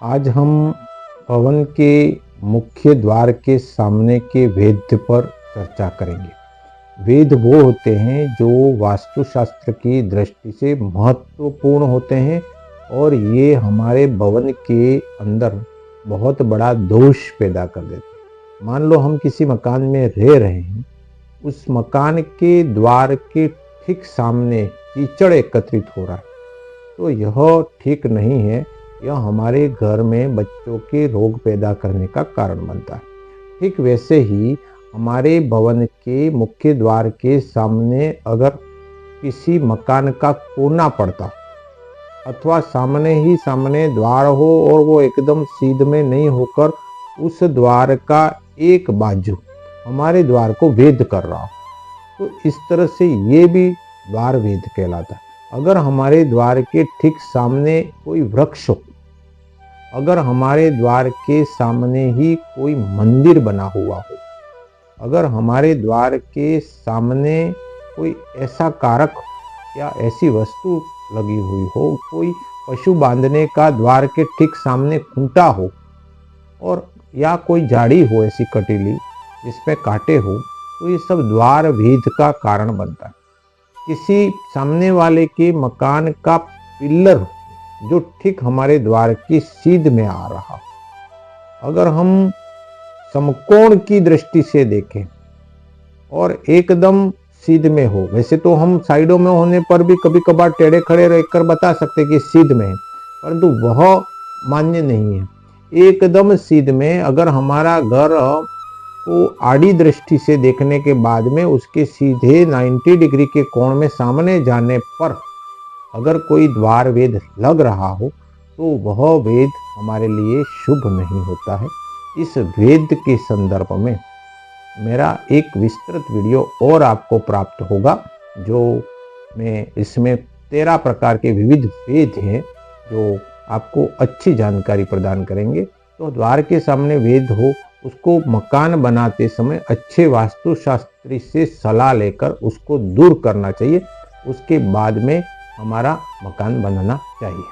आज हम भवन के मुख्य द्वार के सामने के वेद पर चर्चा करेंगे। वेद वो होते हैं जो वास्तुशास्त्र की दृष्टि से महत्वपूर्ण होते हैं और ये हमारे भवन के अंदर बहुत बड़ा दोष पैदा कर देते हैं। मान लो हम किसी मकान में रह रहे हैं, उस मकान के द्वार के ठीक सामने कीचड़ एकत्रित हो रहा है, तो यह ठीक नहीं है। यह हमारे घर में बच्चों के रोग पैदा करने का कारण बनता है। ठीक वैसे ही हमारे भवन के मुख्य द्वार के सामने अगर किसी मकान का कोना पड़ता अथवा सामने ही सामने द्वार हो और वो एकदम सीध में नहीं होकर उस द्वार का एक बाजू हमारे द्वार को वेध कर रहा हो, तो इस तरह से ये भी द्वार वेध कहलाता है। अगर हमारे द्वार के ठीक सामने कोई वृक्ष हो, अगर हमारे द्वार के सामने ही कोई मंदिर बना हुआ हो, अगर हमारे द्वार के सामने कोई ऐसा कारक या ऐसी वस्तु लगी हुई हो, कोई पशु बांधने का द्वार के ठीक सामने खूंटा हो और या कोई झाड़ी हो ऐसी कटीली जिसमें कांटे हो, तो ये सब द्वार भेद का कारण बनता है। किसी सामने वाले के मकान का पिल्लर जो ठीक हमारे द्वार की सीध में आ रहा, अगर हम समकोण की दृष्टि से देखें और एकदम सीध में हो, वैसे तो हम साइडों में होने पर भी कभी कभार टेढ़े खड़े रहकर बता सकते कि सीध में है, परंतु वह मान्य नहीं है। एकदम सीध में अगर हमारा घर को आड़ी दृष्टि से देखने के बाद में उसके सीधे 90 डिग्री के कोण में सामने जाने पर अगर कोई द्वार वेद लग रहा हो, तो वह वेद हमारे लिए शुभ नहीं होता है। इस वेद के संदर्भ में मेरा एक विस्तृत वीडियो और आपको प्राप्त होगा, जो मैं इसमें 13 प्रकार के विविध वेद हैं जो आपको अच्छी जानकारी प्रदान करेंगे। तो द्वार के सामने वेद हो, उसको मकान बनाते समय अच्छे वास्तुशास्त्री से सलाह लेकर उसको दूर करना चाहिए, उसके बाद में हमारा मकान बनाना चाहिए।